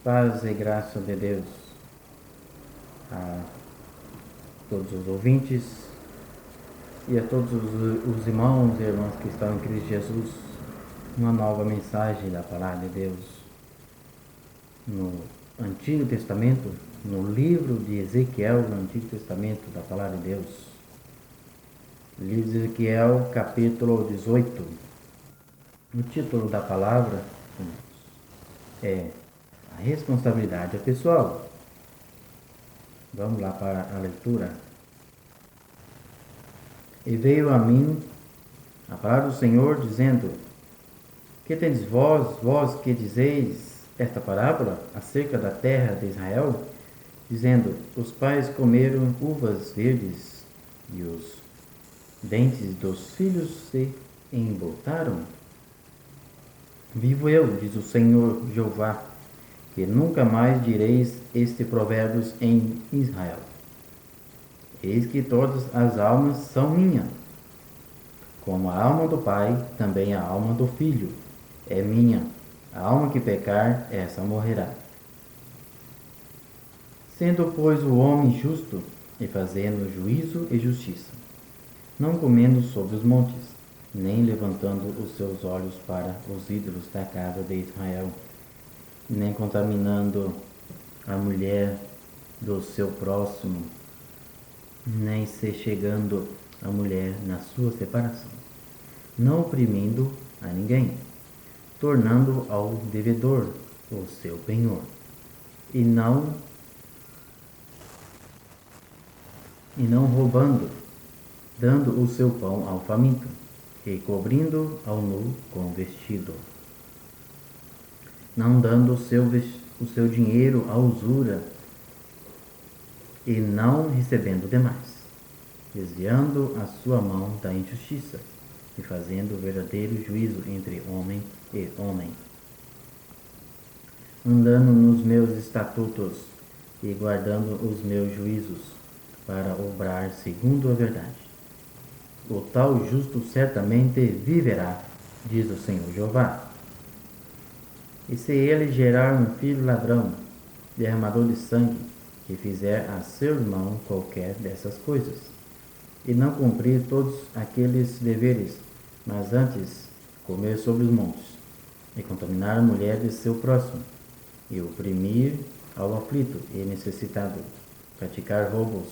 Paz e graça de Deus a todos os ouvintes e a todos os irmãos e irmãs que estão em Cristo Jesus. Uma nova mensagem da Palavra de Deus no Antigo Testamento, no livro de Ezequiel, no Antigo Testamento da Palavra de Deus. Livro de Ezequiel, capítulo 18. O título da palavra é a responsabilidade pessoal. Vamos lá para a leitura. E veio a mim a palavra do Senhor, dizendo: Que tendes vós que dizeis esta parábola acerca da terra de Israel, dizendo: Os pais comeram uvas verdes e os dentes dos filhos se embotaram? Vivo eu, diz o Senhor Jeová, que nunca mais direis este provérbio em Israel. Eis que todas as almas são minhas. Como a alma do Pai, também a alma do Filho é minha. A alma que pecar, essa morrerá. Sendo, pois, o homem justo, e fazendo juízo e justiça, não comendo sobre os montes, nem levantando os seus olhos para os ídolos da casa de Israel, nem contaminando a mulher do seu próximo, nem se chegando a mulher na sua separação, não oprimindo a ninguém, tornando ao devedor o seu penhor, e não roubando, dando o seu pão ao faminto, e cobrindo ao nu com vestido, não dando o seu dinheiro à usura, e não recebendo demais, desviando a sua mão da injustiça, e fazendo verdadeiro juízo entre homem e homem, andando nos meus estatutos e guardando os meus juízos, para obrar segundo a verdade. O tal justo certamente viverá, diz o Senhor Jeová. E se ele gerar um filho ladrão, derramador de sangue, que fizer a seu irmão qualquer dessas coisas, e não cumprir todos aqueles deveres, mas antes comer sobre os montes, e contaminar a mulher de seu próximo, e oprimir ao aflito e necessitado, praticar roubos,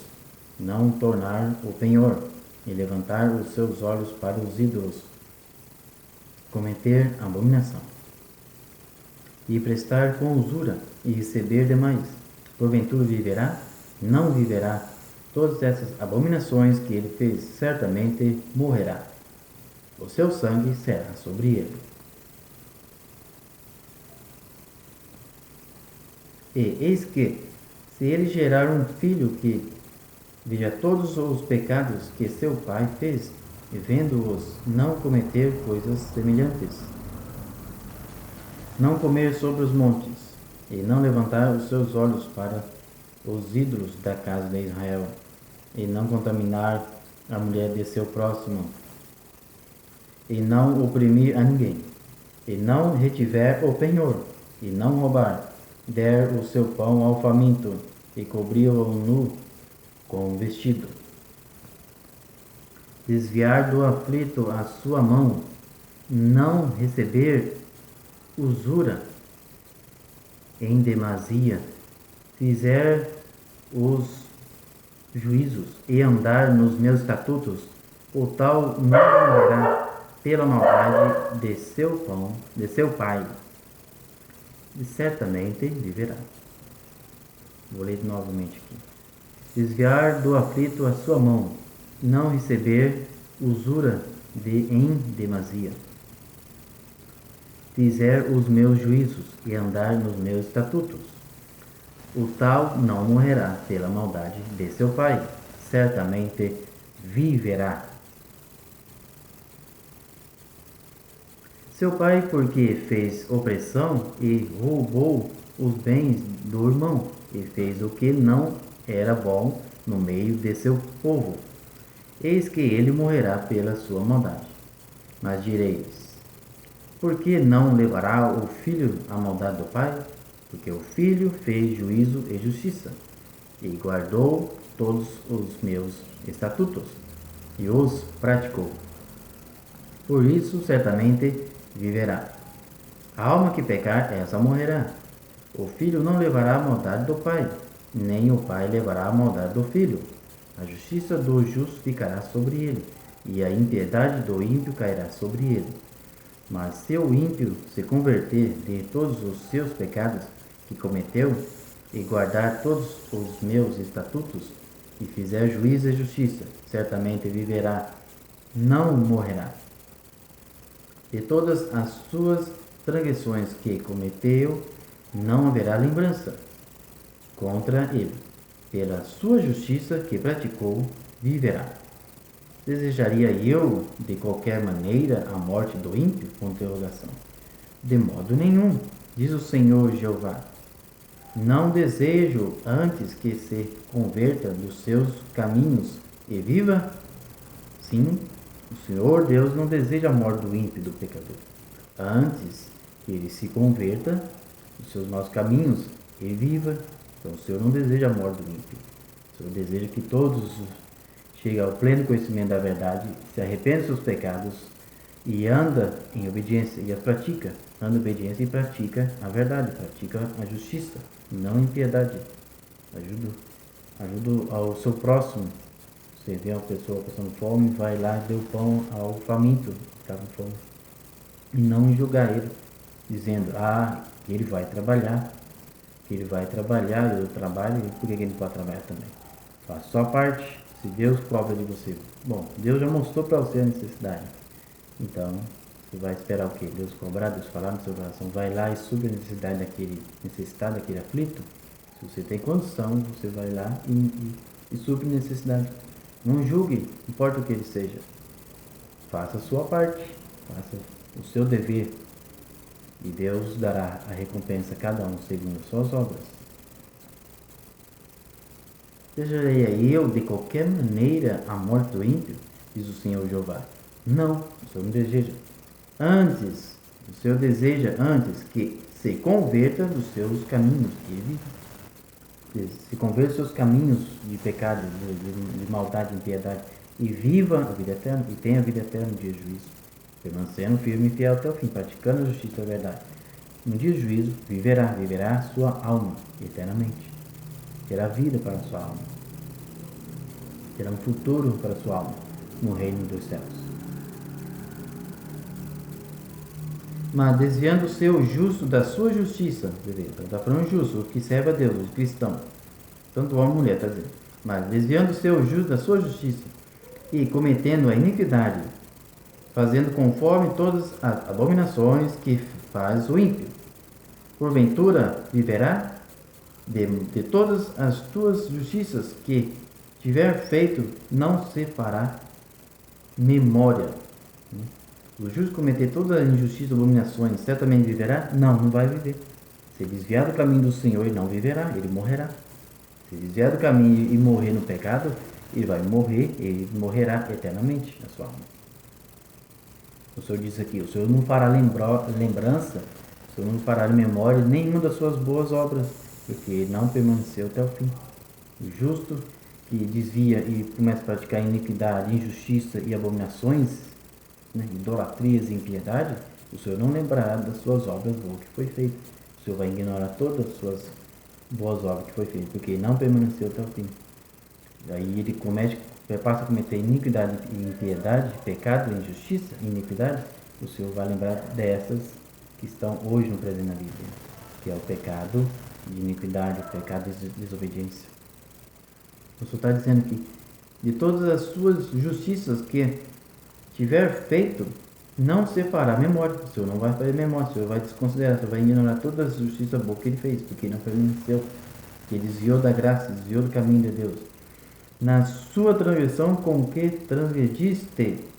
não tornar o penhor, e levantar os seus olhos para os ídolos, cometer abominação, e prestar com usura, e receber demais, porventura viverá? Não viverá. Todas essas abominações que ele fez, certamente morrerá. O seu sangue será sobre ele. E eis que, se ele gerar um filho que veja todos os pecados que seu pai fez, e vendo-os não cometer coisas semelhantes, não comer sobre os montes, e não levantar os seus olhos para os ídolos da casa de Israel, e não contaminar a mulher de seu próximo, e não oprimir a ninguém, e não retiver o penhor, e não roubar, der o seu pão ao faminto, e cobrir-o nu com um vestido, desviar do aflito a sua mão, não receber usura em demasia, fizer os juízos e andar nos meus estatutos, o tal não morrerá pela maldade de seu pai, e certamente viverá. Vou ler novamente aqui. Desviar do aflito a sua mão, não receber usura em demasia, fizer os meus juízos e andar nos meus estatutos, o tal não morrerá pela maldade de seu pai, certamente viverá. Seu pai, porque fez opressão e roubou os bens do irmão, e fez o que não era bom no meio de seu povo, eis que ele morrerá pela sua maldade. Mas direis: por que não levará o filho a maldade do pai? porque o Filho fez juízo e justiça, e guardou todos os meus estatutos, e os praticou. Por isso certamente viverá. A alma que pecar, essa morrerá. O filho não levará a maldade do pai, nem o pai levará a maldade do filho. A justiça do justo ficará sobre ele, e a impiedade do ímpio cairá sobre ele. Mas se o ímpio se converter de todos os seus pecados que cometeu, e guardar todos os meus estatutos, e fizer juízo e justiça, certamente viverá, não morrerá. De todas as suas transgressões que cometeu, não haverá lembrança contra ele. Pela sua justiça que praticou, viverá. Desejaria eu, de qualquer maneira, a morte do ímpio? De modo nenhum, diz o Senhor Jeová. Não desejo antes que se converta dos seus caminhos e viva? Sim, o Senhor Deus não deseja a morte do ímpio, do pecador. Antes que ele se converta dos seus maus caminhos e viva. Então o Senhor não deseja a morte do ímpio. O Senhor deseja que todos cheguem ao pleno conhecimento da verdade, se arrependam dos seus pecados e anda em obediência e as pratica. Anda em obediência e pratica a verdade, pratica a justiça, não a impiedade. Ajuda ao seu próximo. Você vê uma pessoa passando fome, vai lá e dê o pão ao faminto que está com fome. E não julgar ele, dizendo, que ele vai trabalhar, eu trabalho, por que ele não pode trabalhar também? Faça a sua parte, se Deus cobra de você. Bom, Deus já mostrou para você a necessidade. Então, você vai esperar o quê? Deus cobrar, Deus falar no seu coração. Vai lá e supre a necessidade daquele necessitado, daquele aflito. Se você tem condição, você vai lá e supre a necessidade. Não julgue, não importa o que ele seja. Faça a sua parte, faça o seu dever. E Deus dará a recompensa a cada um segundo as suas obras. Desejarei eu de qualquer maneira a morte do ímpio? Diz o Senhor Jeová. Não, o Senhor não deseja. Antes, o Senhor deseja antes que se converta dos seus caminhos e viva. Se converta dos seus caminhos de pecado, de maldade, de impiedade, e viva a vida eterna, e tenha a vida eterna no dia de juízo, permanecendo firme e fiel até o fim, praticando a justiça e a verdade. No dia de juízo, viverá a sua alma eternamente. Terá vida para a sua alma. Terá um futuro para a sua alma no reino dos céus. Mas desviando-se o justo da sua justiça, está falando justo, o que serve a Deus, o cristão, tanto homem como mulher, está dizendo. Mas desviando-se o justo da sua justiça e cometendo a iniquidade, fazendo conforme todas as abominações que faz o ímpio, porventura viverá? De todas as tuas justiças que tiver feito, não se fará memória. O justo cometer toda a injustiça e abominações, certamente viverá? Não vai viver. Se desviar do caminho do Senhor, ele não viverá, ele morrerá. Se desviar do caminho e morrer no pecado, ele vai morrer, ele morrerá eternamente na sua alma. O Senhor diz aqui, o Senhor não fará lembrança, o Senhor não fará memória nenhuma das suas boas obras, porque ele não permaneceu até o fim. O justo que desvia e começa a praticar iniquidade, injustiça e abominações, idolatrias e impiedade, o Senhor não lembrará das suas obras boas que foi feito. O Senhor vai ignorar todas as suas boas obras que foi feito, porque ele não permaneceu até o fim. Aí ele passa a cometer iniquidade e impiedade, pecado, injustiça e iniquidade. O Senhor vai lembrar dessas que estão hoje no presente na Bíblia, que é o pecado de iniquidade, o pecado de desobediência. O Senhor está dizendo que de todas as suas justiças que tiver feito, não se fará memória. O Senhor não vai fazer memória, o Senhor vai desconsiderar, o Senhor vai ignorar todas as justiças boas que ele fez, porque ele não permaneceu, que ele desviou da graça, desviou do caminho de Deus. Na sua transgressão com que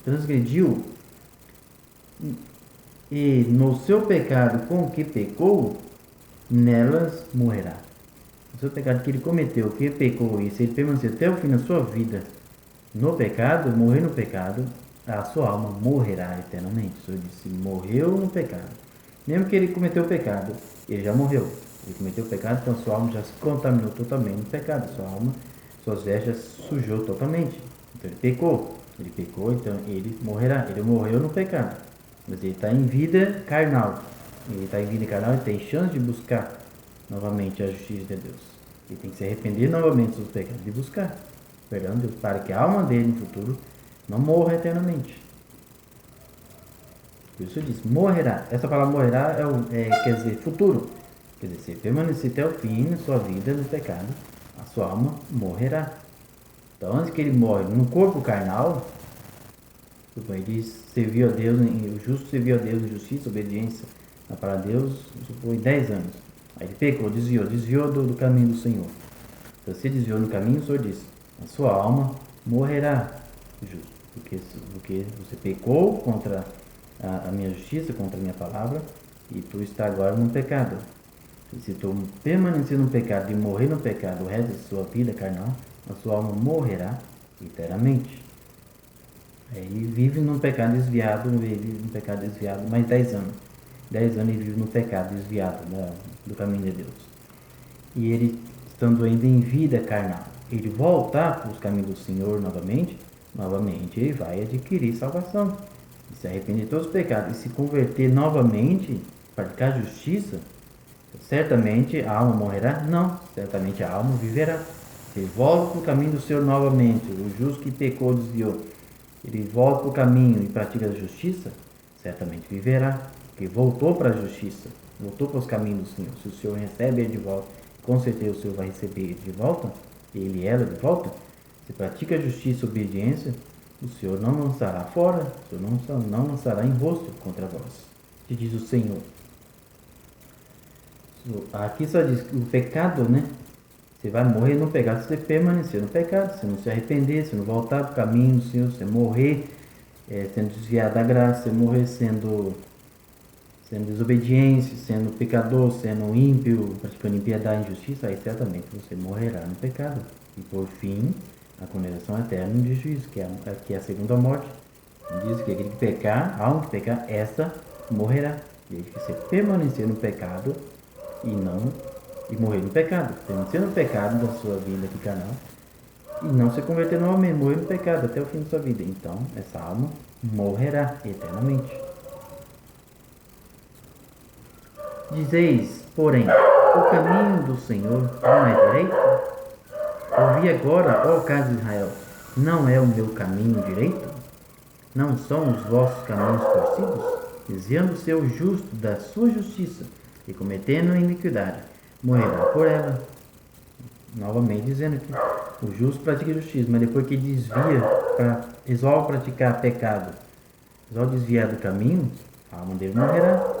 transgrediu, e no seu pecado com que pecou, nelas morrerá. O seu pecado que ele cometeu, que ele pecou, e se ele permanecer até o fim da sua vida no pecado, morrer no pecado, a sua alma morrerá eternamente. O Senhor disse, morreu no pecado. Mesmo que ele cometeu o pecado, ele já morreu. Ele cometeu o pecado, então sua alma já se contaminou totalmente no pecado. Sua alma, suas vestes já se sujou totalmente. Então ele pecou. Ele pecou, então ele morrerá. Ele morreu no pecado. Mas ele está em vida carnal. Ele está em vida carnal e tem chance de buscar novamente a justiça de Deus. Ele tem que se arrepender novamente dos seus pecados e buscar perdão de Deus, para que a alma dele no futuro não morra eternamente. Por isso diz, morrerá. Essa palavra morrerá quer dizer futuro. Quer dizer, se permanecer até o fim na sua vida no pecado, a sua alma morrerá. Então, antes que ele morre no corpo carnal, ele serviu a Deus, o justo serviu a Deus em justiça, obediência para Deus, isso foi 10 anos. Aí ele pecou, desviou do caminho do Senhor. Então, se desviou no caminho, o Senhor disse, a sua alma morrerá, justo, porque você pecou contra a minha justiça, contra a minha palavra, e tu está agora no pecado. E se tu permanecer no pecado e morrer no pecado o resto da sua vida carnal, a sua alma morrerá eternamente. Aí vive num pecado desviado, mais 10 anos. 10 anos ele vive no pecado desviado do caminho de Deus. E ele, estando ainda em vida carnal, ele voltar para os caminhos do Senhor novamente ele vai adquirir salvação. E se arrepender de todos os pecados e se converter novamente, praticar justiça, certamente a alma morrerá? Não, certamente a alma viverá. Ele volta para o caminho do Senhor novamente, o justo que pecou, desviou. Ele volta para o caminho e pratica a justiça, certamente viverá, porque voltou para a justiça, voltou para os caminhos do Senhor. Se o Senhor recebe ele de volta, com certeza o Senhor vai receber ele de volta, ele e ela de volta. Se pratica a justiça e obediência, o Senhor não lançará fora, o Senhor não lançará em rosto contra vós, te diz o Senhor. Aqui só diz que o pecado, né? Você vai morrer no pecado se você permanecer no pecado, se não se arrepender, se não voltar para o caminho do Senhor, se morrer sendo desviado da graça, se morrer sendo desobediente, sendo pecador, sendo ímpio, praticando impiedade e injustiça, aí certamente você morrerá no pecado. E por fim, a condenação eterna de juízo, que é a segunda morte. Diz que aquele que pecar, a alma que pecar, essa morrerá. Desde que você permanecer no pecado e morrer no pecado, permanecer no pecado da sua vida aqui carnal e não se converter novamente, morrer no pecado até o fim da sua vida. Então, essa alma morrerá eternamente. Dizeis, porém, o caminho do Senhor não é direito? Ouvi agora, ó casa de Israel, não é o meu caminho direito? Não são os vossos caminhos torcidos? Desviando-se o justo da sua justiça e cometendo iniquidade, morrerá por ela. Novamente dizendo que o justo pratica justiça, mas depois que desvia, resolve praticar pecado, resolve desviar do caminho, a alma dele morrerá.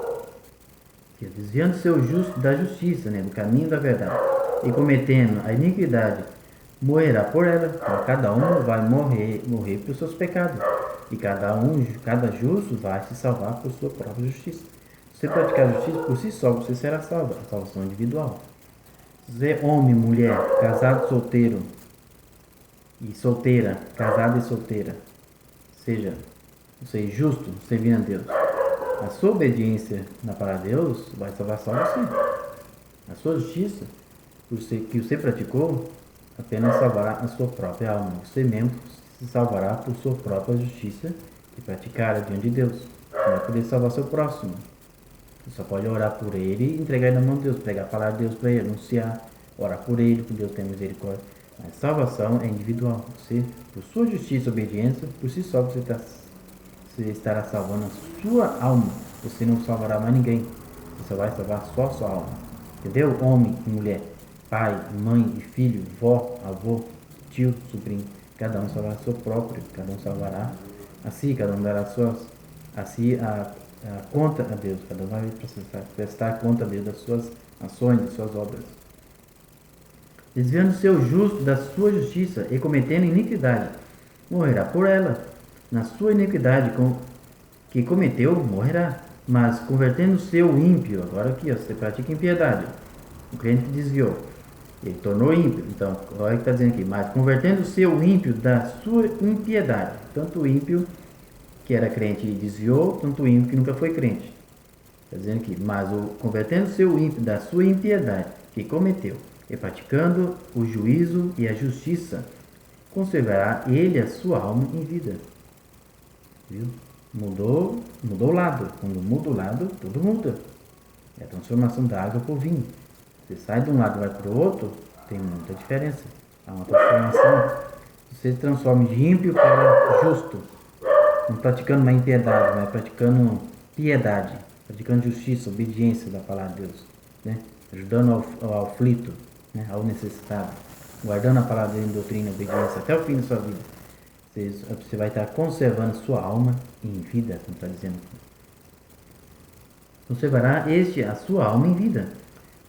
Desviando-se o justo da justiça, do caminho da verdade, e cometendo a iniquidade, morrerá por ela. Então, cada um vai morrer pelos seus pecados, e cada justo vai se salvar por sua própria justiça. Se você praticar a justiça por si só, você será salvo, a salvação individual. Você, homem, mulher, casado, solteiro e solteira, casado e solteira, seja você justo, servindo a Deus. A sua obediência na palavra de Deus vai salvar só você. A sua justiça, que você praticou, apenas salvará a sua própria alma. Você mesmo se salvará por sua própria justiça que praticar diante de Deus. Não vai poder salvar seu próximo. Você só pode orar por ele e entregar ele na mão de Deus, pregar a palavra de Deus para ele, anunciar, orar por ele, que Deus tenha misericórdia. Mas salvação é individual. Você, por sua justiça e obediência, por si só você estará salvando a sua alma. Você não salvará mais ninguém. Você só vai salvar só a sua alma. Entendeu? Homem e mulher, pai, mãe e filho, vó, avô, tio, sobrinho. Cada um salvará o seu próprio. Cada um salvará a si. Cada um dará a conta a Deus. Cada um vai prestar conta a Deus das suas ações, das suas obras. Desviando-se o justo da sua justiça e cometendo iniquidade, morrerá por ela. Na sua iniquidade que cometeu, morrerá. Mas convertendo-se o ímpio, agora aqui, você pratica impiedade. O crente que desviou, ele tornou ímpio. Então, olha o que está dizendo aqui. Mas convertendo-se o ímpio da sua impiedade. Tanto o ímpio que era crente e desviou, tanto o ímpio que nunca foi crente. Está dizendo aqui, mas convertendo-se o ímpio da sua impiedade que cometeu, e praticando o juízo e a justiça, conservará ele a sua alma em vida. Viu? Mudou o lado. Quando muda o lado, tudo muda. É a transformação da água para o vinho. Você sai de um lado e vai para o outro, tem muita diferença. Há uma transformação. Você se transforma de ímpio para justo. Não praticando uma impiedade, mas praticando piedade. Praticando justiça, obediência da palavra de Deus. Né? Ajudando ao aflito, né? Ao necessitado. Guardando a palavra dele em doutrina e obediência até o fim da sua vida. Você vai estar conservando sua alma em vida, como está dizendo aqui. Conservará este a sua alma em vida,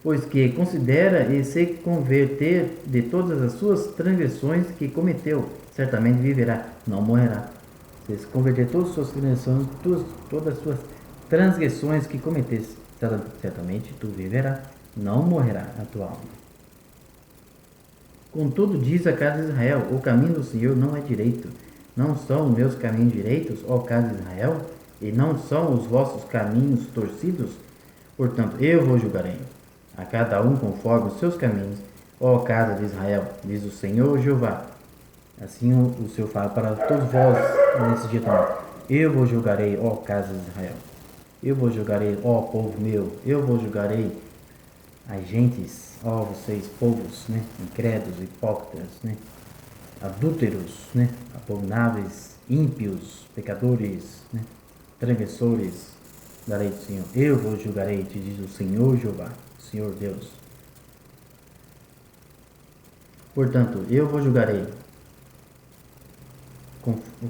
pois que considera e se converter de todas as suas transgressões que cometeu, certamente viverá, não morrerá. Se converter todas as suas transgressões, todas as suas transgressões que cometeste, certamente tu viverá, não morrerá a tua alma. Contudo, diz a casa de Israel, o caminho do Senhor não é direito. Não são os meus caminhos direitos, ó casa de Israel? E não são os vossos caminhos torcidos? Portanto, eu vos julgarei, a cada um conforme os seus caminhos, ó casa de Israel, diz o Senhor Jeová. Assim o Senhor fala para todos vós nesse dia também. Eu vos julgarei, ó casa de Israel. Eu vos julgarei, ó povo meu. Eu vos julgarei, as gentes, ó vocês, povos, né? Incrédulos, hipócritas, né? Adúlteros, né? Abomináveis, ímpios, pecadores, né? Transgressores da lei do Senhor. Eu vos julgarei, te diz o Senhor Jeová, o Senhor Deus. Portanto, eu vos julgarei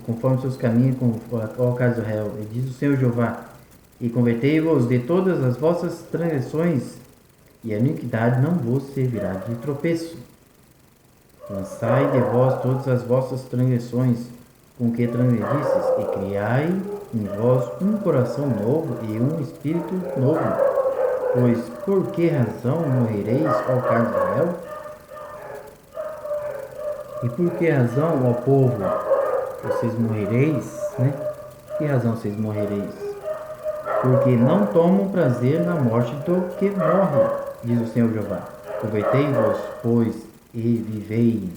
conforme os seus caminhos, ó casa de Israel, e diz o Senhor Jeová, e convertei-vos de todas as vossas transgressões, e a iniquidade não vos servirá de tropeço. Lançai de vós todas as vossas transgressões com que transgredistes, e criai em vós um coração novo e um espírito novo. Pois por que razão morrereis, ó casa de Israel? E por que razão, ó povo, vocês morrereis, né? Que razão vocês morrereis? Porque não tomam prazer na morte do que morre, diz o Senhor Jeová. Convertei-vos, pois, e vivei.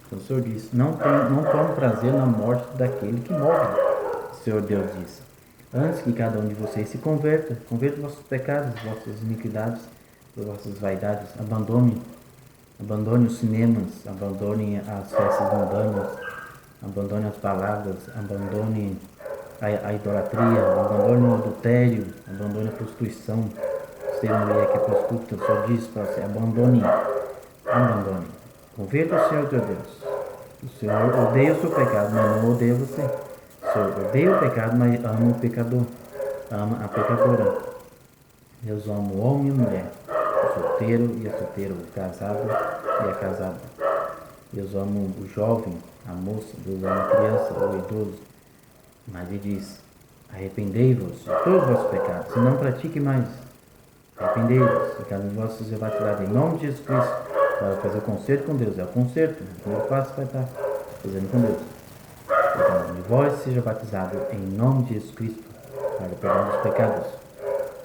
Então, o Senhor diz, não tomam prazer na morte daquele que morre. O Senhor Deus diz, antes que cada um de vocês se converta vossos pecados, vossas iniquidades, vossas vaidades, abandone os cinemas, abandone as festas mundanas, abandone as palavras, abandone a idolatria, abandone o adultério, abandone a prostituição. Se uma mulher que é prostituta, o Senhor diz para você, abandone. Converta o Senhor teu Deus. O Senhor odeia o seu pecado, mas não odeia você. O Senhor odeia o pecado, mas ama o pecador, ama a pecadora. Deus ama o homem e a mulher, o solteiro e a solteira, o casado e a casada. Deus ama o jovem, a moça, Deus ama a criança, o idoso. Mas ele diz, arrependei-vos de todos os vossos pecados, e não pratique mais. Arrependei-vos, e cada um de vós seja batizado em nome de Jesus Cristo, para fazer o concerto com Deus. É o concerto, o primeiro passo vai estar fazendo com Deus. E cada um de vós seja batizado em nome de Jesus Cristo, para o perdão dos pecados,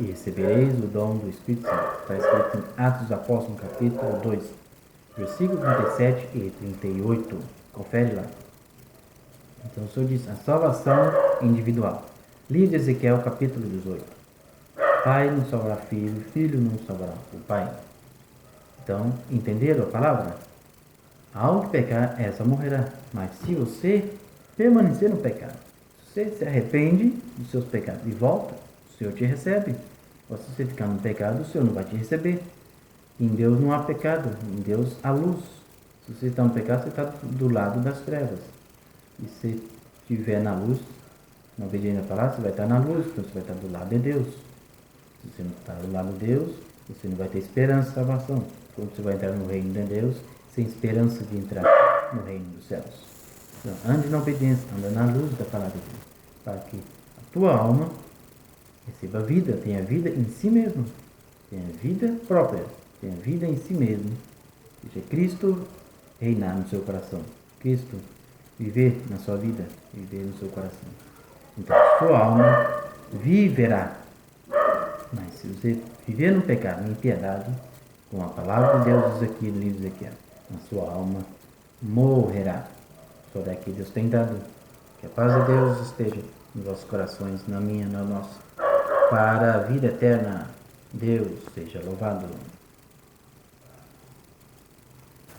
e recebereis o dom do Espírito Santo. Está escrito em Atos dos Apóstolos, capítulo 2, versículos 37 e 38. Confere lá. Então o Senhor diz, a salvação individual. Livro de Ezequiel, capítulo 18. Pai não salvará filho, filho não salvará o pai. Então, entenderam a palavra? Ao pecar, essa morrerá. Mas se você permanecer no pecado, se você se arrepende dos seus pecados e volta, o Senhor te recebe. Ou se você ficar no pecado, o Senhor não vai te receber. Em Deus não há pecado, em Deus há luz. Se você está no pecado, você está do lado das trevas. E se estiver na luz, na obediência à palavra, você vai estar na luz, então você vai estar do lado de Deus. Se você não está do lado de Deus, você não vai ter esperança de salvação. Quando você vai entrar no reino de Deus, sem esperança de entrar no reino dos céus. Então, ande na obediência, ande na luz da palavra de Deus, para que a tua alma receba vida, tenha vida em si mesmo, tenha vida própria, tenha vida em si mesmo. Deixa Cristo reinar no seu coração. Cristo viver na sua vida, viver no seu coração. Então, sua alma viverá. Mas se você viver no pecado, em impiedade, com a palavra de Deus diz aqui no livro de Ezequiel, a sua alma morrerá. Só daqui Deus tem dado. Que a paz de Deus esteja nos vossos corações, na minha, na nossa, para a vida eterna. Deus seja louvado.